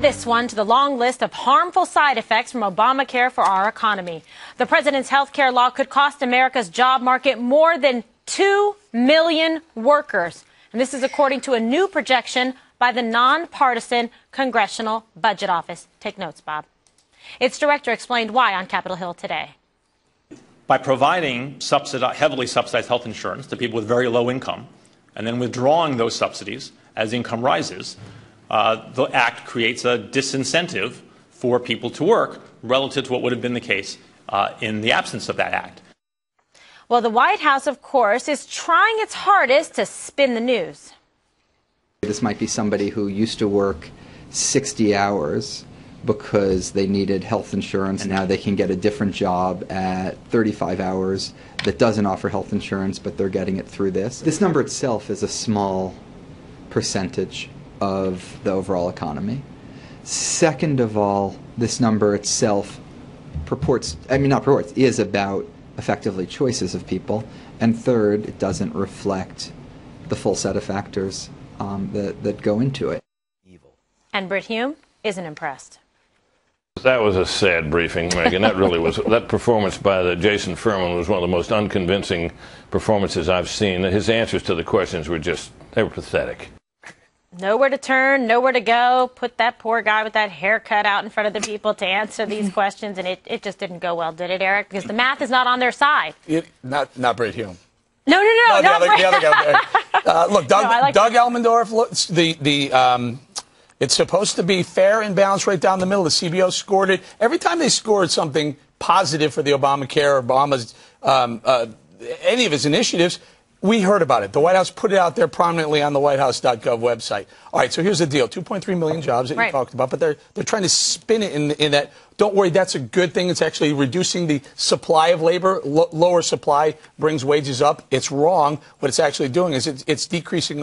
Add this one to the long list of harmful side effects from Obamacare for our economy. The president's health care law could cost America's job market more than 2 million workers. And this is according to a new projection by the nonpartisan Congressional Budget Office. Take notes, Bob. Its director explained why on Capitol Hill today. By providing heavily subsidized health insurance to people with very low income and then withdrawing those subsidies as income rises, the act creates a disincentive for people to work relative to what would have been the case in the absence of that act. Well, the White House, of course, is trying its hardest to spin the news. This might be somebody who used to work 60 hours because they needed health insurance. Now they can get a different job at 35 hours that doesn't offer health insurance, but they're getting it through this. This number itself is a small percentage of the overall economy. Second of all, this number itself is about effectively choices of people. And third, it doesn't reflect the full set of factors that go into it. And Brit Hume isn't impressed. That was a sad briefing, Megan. That really was. That performance by Jason Furman was one of the most unconvincing performances I've seen. His answers to the questions were they were pathetic. Nowhere to turn, nowhere to go. Put that poor guy with that haircut out in front of the people to answer these questions, and it just didn't go well, did it, Eric? Because the math is not on their side. Not Brit Hume. No, not the other guy. Look, Doug Elmendorf. Look, it's supposed to be fair and balanced right down the middle. The CBO scored it. Every time they scored something positive for the Obamacare, Obama's, any of his initiatives, we heard about it. The White House put it out there prominently on the whitehouse.gov website. All right, so here's the deal. 2.3 million jobs that you talked about, but they're trying to spin it in that, don't worry, that's a good thing. It's actually reducing the supply of labor. Lower supply brings wages up. It's wrong. What it's actually doing is it's decreasing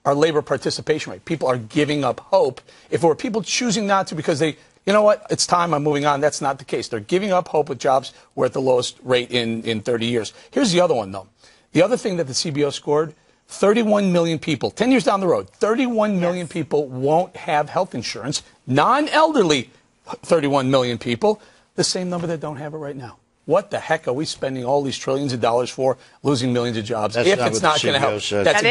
our labor participation rate. People are giving up hope. If it were people choosing not to because they, you know what, it's time, I'm moving on, that's not the case. They're giving up hope with jobs. We're at the lowest rate in 30 years. Here's the other one, though. The other thing that the CBO scored, 31 million people, 10 years down the road, 31 million people won't have health insurance. Non-elderly, 31 million people, the same number that don't have it right now. What the heck are we spending all these trillions of dollars for, losing millions of jobs, if it's not going to help? That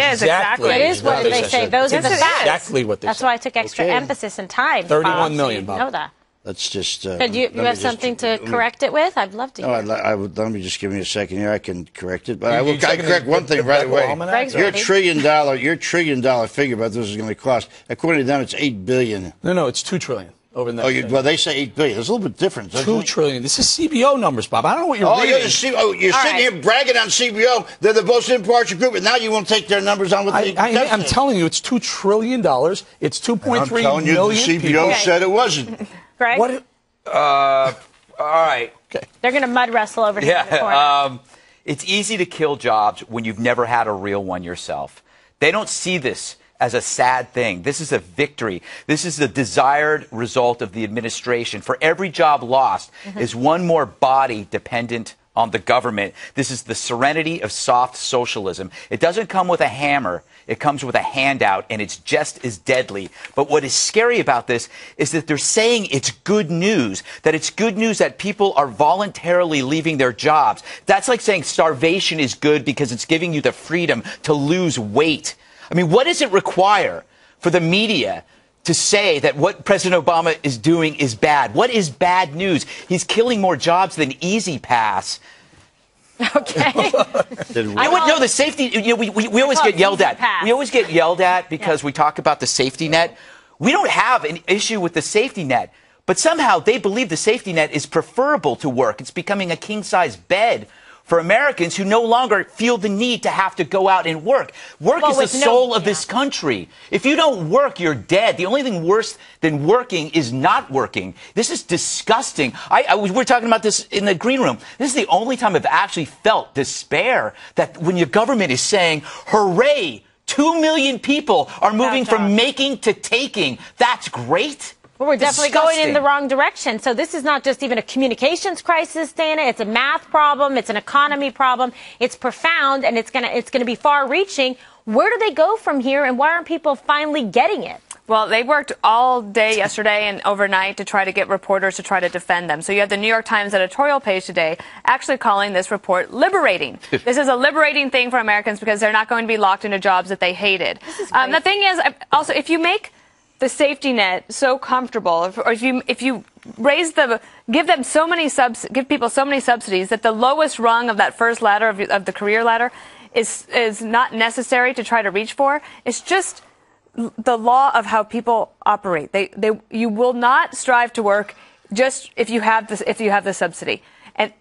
is what they say. Those are the facts. Exactly what they say. That's why I took extra emphasis and time. 31 million, Bob. You know that. Let's just. Could you have something to correct it with? I'd love to. No, let me just give me a second here. I can correct it, but I correct one thing right away. Your $1 trillion figure about this is going to cost. According to them, it's $8 billion. No, it's $2 trillion. Over the well, they say $8 billion. It's a little bit different. $2 trillion. This is CBO numbers, Bob. I don't know what you're reading. You're sitting here bragging on CBO. They're the most impartial group, and now you won't take their numbers on with I'm telling you, it's $2 trillion. It's 2.3 million people. I'm telling you, the CBO said it wasn't. Greg? What? All right. Okay. They're going to mud wrestle over here in the corner. It's easy to kill jobs when you've never had a real one yourself. They don't see this as a sad thing. This is a victory. This is the desired result of the administration. For every job lost is one more body dependent on the government. This is the serenity of soft socialism. It doesn't come with a hammer. It comes with a handout, and it's just as deadly. But what is scary about this is that they're saying it's good news, that it's good news that people are voluntarily leaving their jobs. That's like saying starvation is good because it's giving you the freedom to lose weight. I mean, what does it require for the media to say that what President Obama is doing is bad? What is bad news? He's killing more jobs than Easy Pass. Okay. The safety, we always get yelled at. We always get yelled at because we talk about the safety net. We don't have an issue with the safety net, but somehow they believe the safety net is preferable to work. It's becoming a king-size bed for Americans who no longer feel the need to have to go out and work. Work is the soul of this country. If you don't work, you're dead. The only thing worse than working is not working. This is disgusting. We were talking about this in the green room. This is the only time I've actually felt despair, that when your government is saying, hooray, 2 million people are moving from making to taking. That's great. Well, we're definitely going in the wrong direction. So this is not just even a communications crisis, Dana. It's a math problem. It's an economy problem. It's profound, and it's gonna be far-reaching. Where do they go from here, and why aren't people finally getting it? Well, they worked all day yesterday and overnight to try to get reporters to try to defend them. So you have the New York Times editorial page today actually calling this report liberating. This is a liberating thing for Americans because they're not going to be locked into jobs that they hated. The thing is, also, if you make the safety net so comfortable, or if you give people so many subsidies that the lowest rung of that first ladder of the career ladder is not necessary to try to reach for, it's just the law of how people operate. You will not strive to work just if you have the subsidy. And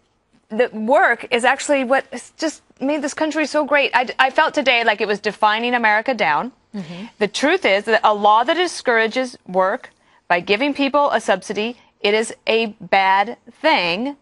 the work is actually what has just made this country so great. I felt today like it was defining America down. Mm-hmm. The truth is that a law that discourages work by giving people a subsidy, it is a bad thing.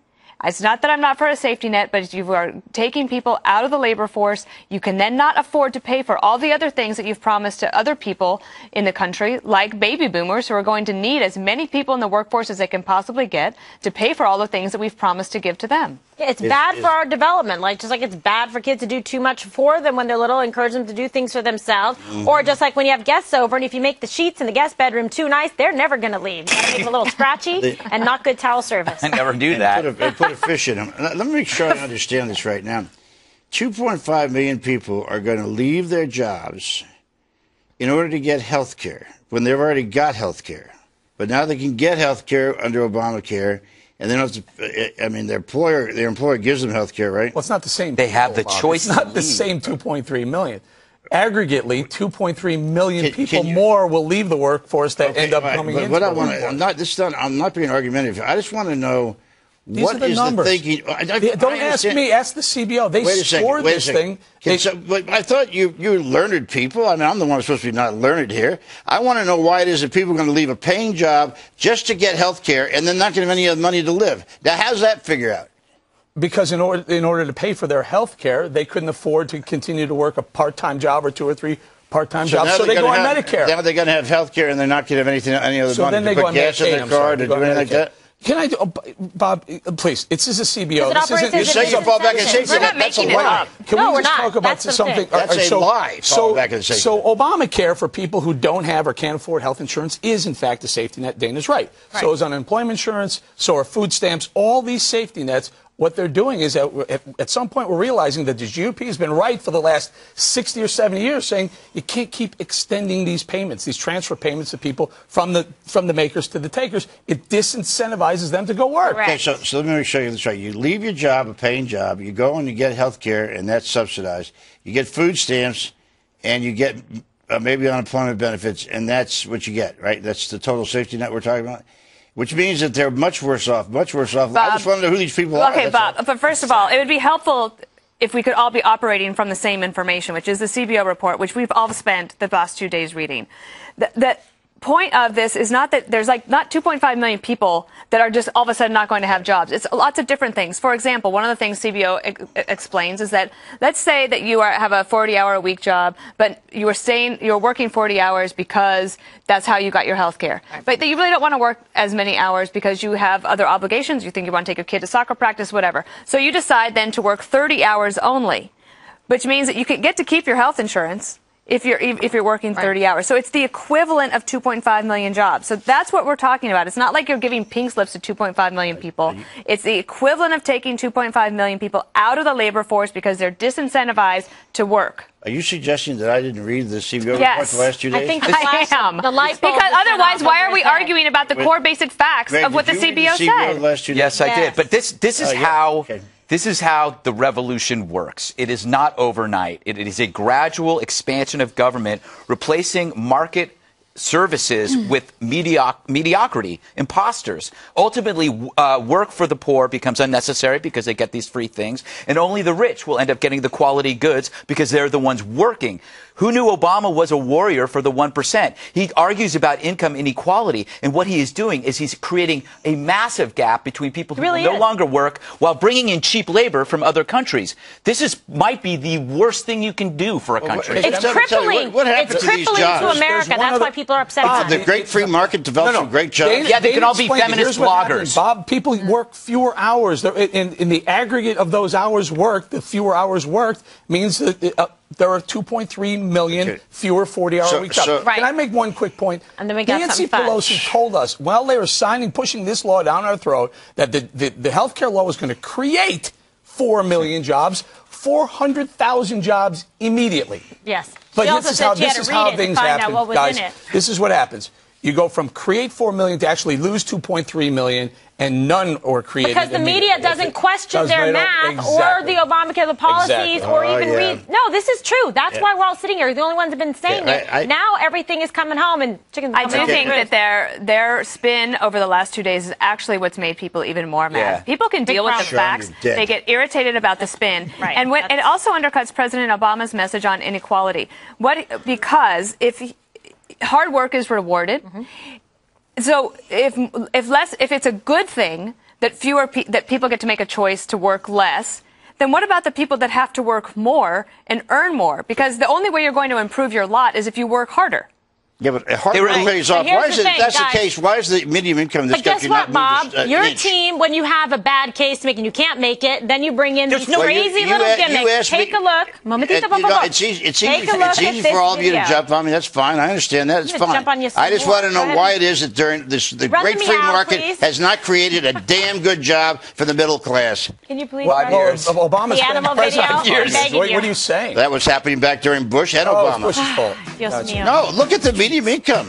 It's not that I'm not for a safety net, but you are taking people out of the labor force. You can then not afford to pay for all the other things that you've promised to other people in the country, like baby boomers, who are going to need as many people in the workforce as they can possibly get to pay for all the things that we've promised to give to them. Yeah, it's bad for our development, just like it's bad for kids to do too much for them when they're little, encourage them to do things for themselves. Mm-hmm. Or just like when you have guests over, and if you make the sheets in the guest bedroom too nice, they're never going to leave. You got to make them a little scratchy and not good towel service. I never do that. Put a fish in them. Let me make sure I understand this right now. 2.5 million people are going to leave their jobs in order to get health care when they've already got health care. But now they can get health care under Obamacare. And they don't have to, their employer gives them health care, right? Well, it's not the same. They have the choice. It's not the same 2.3 million. Aggregately, 2.3 million people more will leave the workforce that end up coming into the workforce. I'm not being argumentative. I just want to know what is the thinking. Don't ask me. Ask the CBO. They scored this thing. But I thought you learned people. I'm the one who's supposed to be not learned here. I want to know why it is that people are going to leave a paying job just to get health care and then not get any other money to live. Now, how's that figure out? Because in order to pay for their health care, they couldn't afford to continue to work a part-time job or 2 or 3 part-time jobs, so they go on Medicare. Now they're going to have health care and they're not going to have any other money to put gas in their car to do anything like that? Can I do, Bob, please, this is a CBO. You say you fall back and say we're not making it up. Can we just talk about something? That's a lie. So Obamacare for people who don't have or can't afford health insurance is, in fact, a safety net. Dana's right. So is unemployment insurance, so are food stamps, all these safety nets. What they're doing is at some point we're realizing that the GOP has been right for the last 60 or 70 years, saying you can't keep extending these payments, these transfer payments to people from the makers to the takers. It disincentivizes them to go work. Okay, so let me show you this right. You leave your job, a paying job, you go and you get health care, and that's subsidized. You get food stamps, and you get maybe unemployment benefits, and that's what you get, right? That's the total safety net we're talking about. Which means that they're much worse off, much worse off. Bob, I just want to know who these people are. Okay, Bob, but first of all, it would be helpful if we could all be operating from the same information, which is the CBO report, which we've all spent the last 2 days reading. The point of this is not that there's not 2.5 million people that are just all of a sudden not going to have jobs. It's lots of different things. For example, one of the things CBO explains is that let's say that you have a 40-hour-a-week job, but you're working 40 hours because that's how you got your health care. But you really don't want to work as many hours because you have other obligations. You think you want to take your kid to soccer practice, whatever. So you decide then to work 30 hours only, which means that you can get to keep your health insurance if you're working 30 hours. So it's the equivalent of 2.5 million jobs. So that's what we're talking about. It's not like you're giving pink slips to 2.5 million people. It's the equivalent of taking 2.5 million people out of the labor force because they're disincentivized to work. Are you suggesting that I didn't read the CBO report the last 2 days? I think I am. Because otherwise, why are we arguing about the core basic facts of what the CBO said? Yes, I did. But this is how... Okay. This is how the revolution works. It is not overnight. It is a gradual expansion of government, replacing market services with mediocrity, imposters. Ultimately, work for the poor becomes unnecessary because they get these free things, and only the rich will end up getting the quality goods because they're the ones working. Who knew Obama was a warrior for the 1%? He argues about income inequality, and what he is doing is he's creating a massive gap between people who no longer work while bringing in cheap labor from other countries. This might be the worst thing you can do for a country. It's crippling. It's crippling to America. That's why people people are upset about The great free market develops some great jobs. Yeah, they can all be feminist bloggers. Bob, people work fewer hours. In the aggregate of those hours worked, the fewer hours worked means that there are 2.3 million fewer 40-hour week jobs. Right. Can I make one quick point? And then we got Nancy Pelosi told us while they were pushing this law down our throat that the health care law was going to create 4 million jobs, 400,000 jobs immediately. Yes. But this is how things happen, guys. This is what happens. You go from create 4 million to actually lose 2.3 million, and none are created. Because the media doesn't question their math or the Obamacare, the policies, or even read. No, this is true. That's why we're all sitting here. The only ones that have been saying it. Now everything is coming home, and chickens. I do think that their spin over the last 2 days is actually what's made people even more mad. People can deal with the facts. They get irritated about the spin, and it also undercuts President Obama's message on inequality. Because if hard work is rewarded. So if it's a good thing that that people get to make a choice to work less, then what about the people that have to work more and earn more? Because the only way you're going to improve your lot is if you work harder. Yeah, but hard work pays off. Why is it? That's the case. Why is the medium income in this country not moving? But guess what, Bob? Your team, when you have a bad case to make and you can't make it, then you bring in these crazy little gimmicks. Take a look. It's easy for all of you to jump on me. That's fine. I understand that. It's fine. I just want to know why it is that during the great free market has not created a damn good job for the middle class. Can you please? Obama's animal video. What are you saying? That was happening back during Bush and Obama. Bush's fault. No, look at the medium income.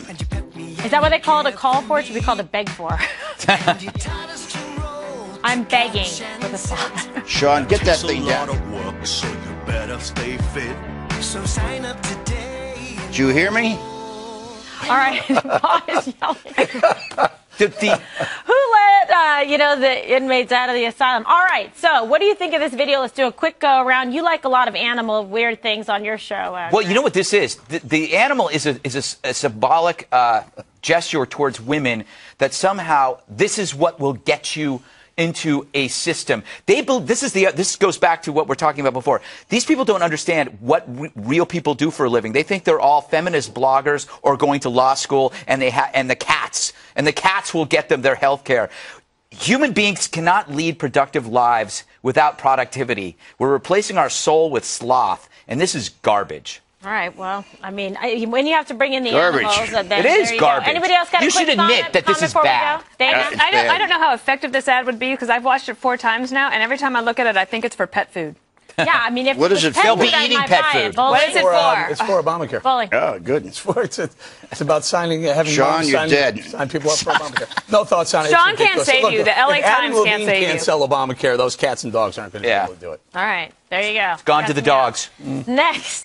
Is that what they call it, a call for? It should be called a beg for. I'm begging for the spot. Sean, get that thing down. Did you hear me? All right. Bob is yelling. Who let the inmates out of the asylum? All right. So, what do you think of this video? Let's do a quick go around. You like a lot of animal weird things on your show. Well, you know what this is? The animal is a symbolic gesture towards women that somehow this is what will get you into a system. This goes back to what we're talking about before. These people don't understand what real people do for a living. They think they're all feminist bloggers or going to law school, and the cats will get them their health care. Human beings cannot lead productive lives without productivity. We're replacing our soul with sloth, and this is garbage. All right. Well, I mean, when you have to bring in the animals, it is garbage. Anybody else got a quick You should admit that this is bad. I don't know how effective this ad would be because I've watched it 4 times now, and every time I look at it, I think it's for pet food. Yeah, I mean, if what is it? They'll be eating pet food. What is it for? It's for Obamacare. Bullying. Oh, goodness. It's about having Sean, you're dead. Sign people up for Obamacare. No thoughts on it. Sean can't save you. The LA Times can't save you. Can't sell Obamacare. Those cats and dogs aren't going to be able to do it. All right. There you go. It's gone to the dogs. Next.